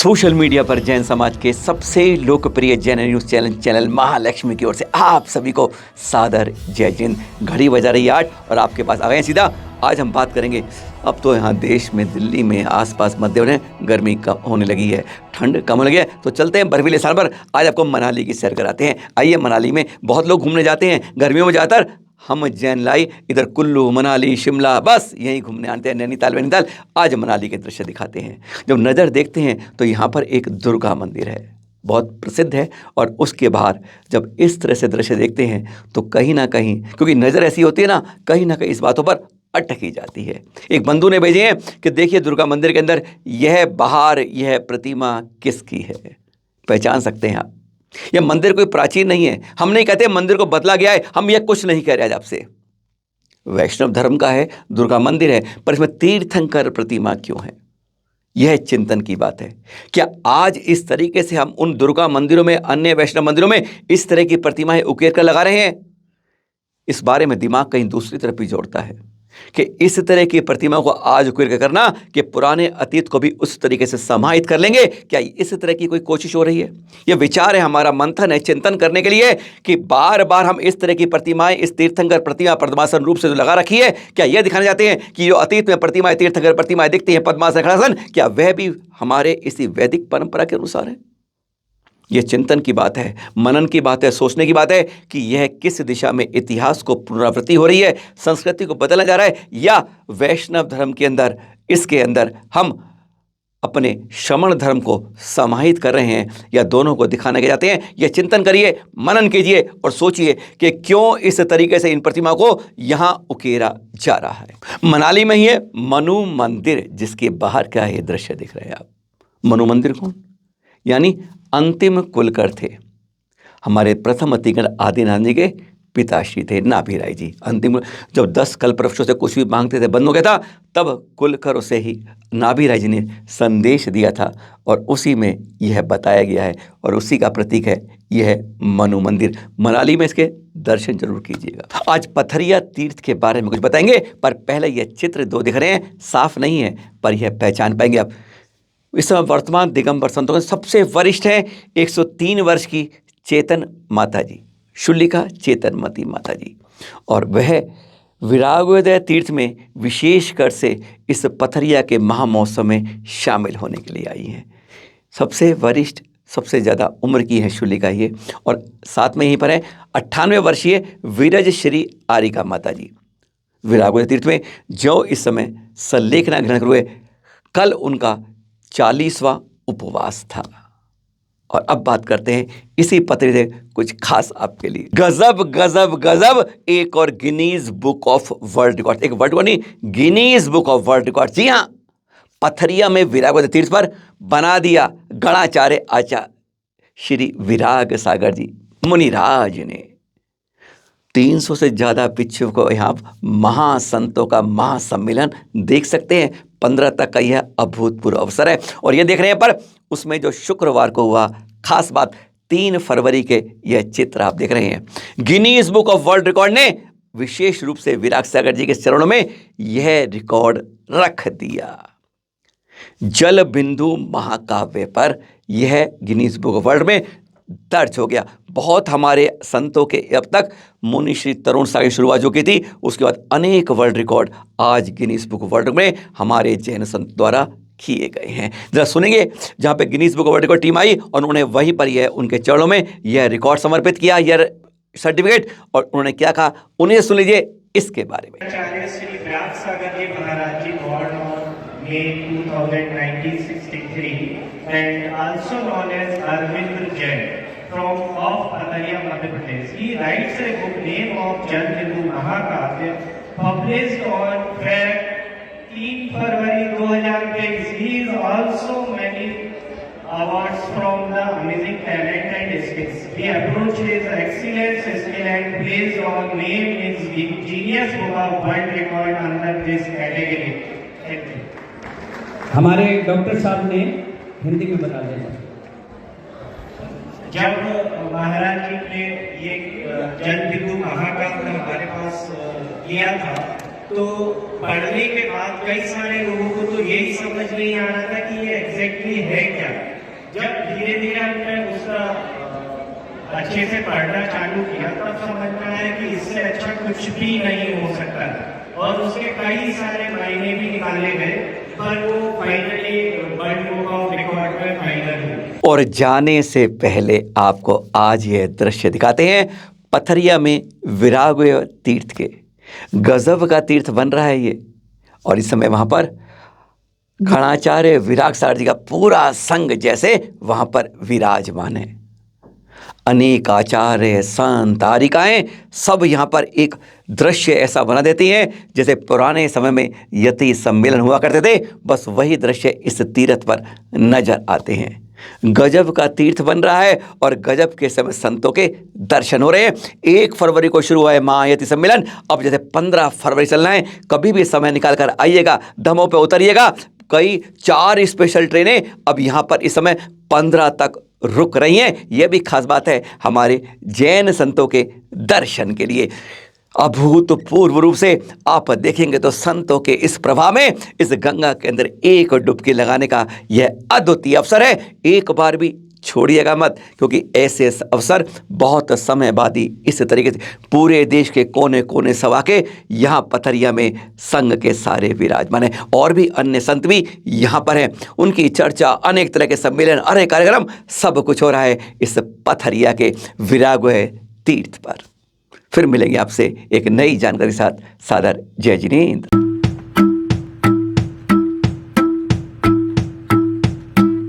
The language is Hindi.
सोशल मीडिया पर जैन समाज के सबसे लोकप्रिय जैन न्यूज़ चैनल महालक्ष्मी की ओर से आप सभी को सादर जय जिंद। घड़ी बजा रही 8 और आपके पास आ गए सीधा। आज हम बात करेंगे, अब तो यहाँ देश में, दिल्ली में, आसपास मध्य में गर्मी कम होने लगी है, ठंड कम होने लगी है, तो चलते हैं बर्फीले स्थान पर। आज आपको मनाली की सैर कराते हैं। आइए, मनाली में बहुत लोग घूमने जाते हैं गर्मियों में ज़्यादातर। हम जैन लाई इधर कुल्लू, मनाली, शिमला, बस यहीं घूमने आते हैं, नैनीताल वैनीताल। आज मनाली के दृश्य दिखाते हैं। जब नज़र देखते हैं तो यहाँ पर एक दुर्गा मंदिर है, बहुत प्रसिद्ध है, और उसके बाहर जब इस तरह से दृश्य देखते हैं तो कहीं ना कहीं, क्योंकि नज़र ऐसी होती है ना कहीं इस बातों पर अटकी जाती है। एक बंधु ने भेजे हैं कि देखिए दुर्गा मंदिर के अंदर यह बाहर, यह प्रतिमा किसकी है, पहचान सकते हैं आप? यह मंदिर कोई प्राचीन नहीं है। हम नहीं कहते मंदिर को बदला गया है, हम यह कुछ नहीं कह रहे आज आपसे। वैष्णव धर्म का है, दुर्गा मंदिर है, पर इसमें तीर्थंकर प्रतिमा क्यों है? यह चिंतन की बात है। क्या आज इस तरीके से हम उन दुर्गा मंदिरों में, अन्य वैष्णव मंदिरों में इस तरह की प्रतिमाएं उकेर कर लगा रहे हैं? इस बारे में दिमाग कहीं दूसरी तरफ भी जोड़ता है कि इस तरह की प्रतिमा को आज उकेर कर करना कि पुराने अतीत को भी उस तरीके से समाहित कर लेंगे, क्या इस तरह की कोई कोशिश हो रही है? यह विचार है, हमारा मंथन है, चिंतन करने के लिए कि बार बार हम इस तरह की प्रतिमाएं, इस तीर्थंकर प्रतिमा पद्मासन रूप से जो लगा रखी है, क्या यह दिखाना चाहते हैं कि जो अतीत में प्रतिमाएं, तीर्थंकर प्रतिमाएं दिखती हैं, पद्मासन, खड़ासन, क्या वह भी हमारे इसी वैदिक परंपरा के अनुसार है? यह चिंतन की बात है, मनन की बात है, सोचने की बात है कि यह किस दिशा में इतिहास को पुनरावृत्ति हो रही है, संस्कृति को बदला जा रहा है, या वैष्णव धर्म के अंदर, इसके अंदर हम अपने श्रमण धर्म को समाहित कर रहे हैं, या दोनों को दिखाने के जाते हैं। यह चिंतन करिए, मनन कीजिए और सोचिए कि क्यों इस तरीके से इन प्रतिमा को यहाँ उकेरा जा रहा है। मनाली में ही है मनु मंदिर, जिसके बाहर क्या ये दृश्य दिख रहे हैं आप। मनु मंदिर कौन? यानी अंतिम कुलकर थे, हमारे प्रथम अतिगण आदिनाथ जी के पिताश्री थे, नाभिराय जी। अंतिम, जब 10 कल्पवृक्षों से कुछ भी मांगते थे, बंद हो गया था, तब कुलकर से ही नाभिराय जी ने संदेश दिया था, और उसी में यह बताया गया है, और उसी का प्रतीक है यह मनु मंदिर। मनाली में इसके दर्शन जरूर कीजिएगा। आज पथरिया तीर्थ के बारे में कुछ बताएंगे, पर पहले यह चित्र 2 दिख रहे हैं, साफ नहीं है पर यह पहचान पाएंगे आप। इस समय वर्तमान दिगंबर संतों के सबसे वरिष्ठ हैं 103 वर्ष की चेतन माता जी, शुल्लिका चेतनमती माता जी, और वह विरागोदय तीर्थ में विशेषकर से इस पथरिया के महामहोत्सव में शामिल होने के लिए आई हैं। सबसे वरिष्ठ, सबसे ज़्यादा उम्र की है शुल्लिका ये, और साथ में यहीं पर है 98 वर्षीय विरज श्री आरिका माता जी, विरागोदय तीर्थ में जो इस समय सल्लेखना ग्रहण हुए। कल उनका 40वां उपवास था। और अब बात करते हैं इसी पत्र से कुछ खास आपके लिए। गजब गजब गजब, एक और Guinness book of world record, एक वर्ड नहीं, Guinness book of world record. जी हाँ, पथरिया में विरागोदय तीर्थ पर बना दिया गणाचार्य आचार्य श्री विराग सागर जी मुनिराज ने। 300 से ज़्यादा भिक्षुओं को यहाँ महासंतों का महासम्मेलन देख सकते हैं। 15 तक का यह अभूतपूर्व अवसर है, और ये देख रहे हैं। पर उसमें जो शुक्रवार को हुआ खास बात, 3 फरवरी के यह चित्र आप देख रहे हैं। Guinness book of world record ने विशेष रूप से विराग सागर जी के चरणों में यह रिकॉर्ड रख दिया। जल बिंदु महाकाव्य पर यह गिनीज बुक ऑफ वर्ल्ड में दर्ज हो गया। बहुत हमारे संतों के अब तक मुनि श्री तरुण सागर की शुरुआत जो की थी, उसके बाद अनेक वर्ल्ड रिकॉर्ड आज गिनीज बुक वर्ल्ड में हमारे जैन संत द्वारा किए गए हैं। जरा सुनेंगे, जहाँ पे Guinness book world record team आई और उन्होंने वहीं पर यह उनके चरणों में यह रिकॉर्ड समर्पित किया, यह सर्टिफिकेट, और उन्होंने क्या कहा, उन्हें सुन लीजिए इसके बारे में। आचार्य श्री विराग सागर जी महाराज जी born on May 2000, 1963 and also known as Arvind Jain from of Pataria, Madhya Pradesh. He writes a book name of Jal Bindu Mahakavya, published on Feb 3 February 2023. He is also many awards from the amazing talent and skills. He approach his excellence, skill and based on name is genius book of world record under this category. Thank you. हमारे डॉक्टर साहब ने हिंदी में बता दिया। जब महाराज जी ने ये जल बिंदु महाकाव्य हमारे पास किया था, तो पढ़ने के बाद कई सारे लोगों को तो यही समझ नहीं आ रहा था कि ये एग्जैक्टली है क्या। जब धीरे धीरे हमने उसका अच्छे से पढ़ना चालू किया तब समझ में आया कि इससे अच्छा कुछ भी नहीं हो सकता और उसके कई सारे मायने भी निकाले गए पर वो finally world book of record में फाइनल हुई। और जाने से पहले आपको आज यह दृश्य दिखाते हैं पथरिया में विरागय तीर्थ के। गजब का तीर्थ बन रहा है ये, और इस समय वहाँ पर गणाचार्य विराग सार जी का पूरा संघ जैसे वहाँ पर विराजमान है। अनेक आचार्य संत आरिकाएं सब यहाँ पर एक दृश्य ऐसा बना देती हैं जैसे पुराने समय में यति सम्मेलन हुआ करते थे, बस वही दृश्य इस तीर्थ पर नजर आते हैं। गजब का तीर्थ बन रहा है और गजब के समय संतों के दर्शन हो रहे हैं। 1 फरवरी को शुरू हुआ है महायति सम्मेलन, अब जैसे 15 फरवरी चलना है। कभी भी समय निकाल कर आइएगा, दमों पे उतरिएगा। कई 4 स्पेशल ट्रेनें अब यहाँ पर इस समय 15 तक रुक रही हैं। यह भी खास बात है हमारे जैन संतों के दर्शन के लिए। अभूतपूर्व रूप से आप देखेंगे तो संतों के इस प्रवाह में इस गंगा के अंदर एक डुबकी लगाने का यह अद्वितीय अवसर है। एक बार भी छोड़िएगा मत, क्योंकि ऐसे अवसर बहुत समय बाद ही इस तरीके से पूरे देश के कोने कोने सवा के यहाँ पथरिया में संघ के सारे विराजमान हैं। और भी अन्य संत भी यहाँ पर हैं, उनकी चर्चा, अनेक तरह के सम्मेलन, अनेक कार्यक्रम, सब कुछ हो रहा है इस पथरिया के विरागय तीर्थ पर। फिर मिलेंगे आपसे एक नई जानकारी के साथ। सादर जय जिनेंद्र।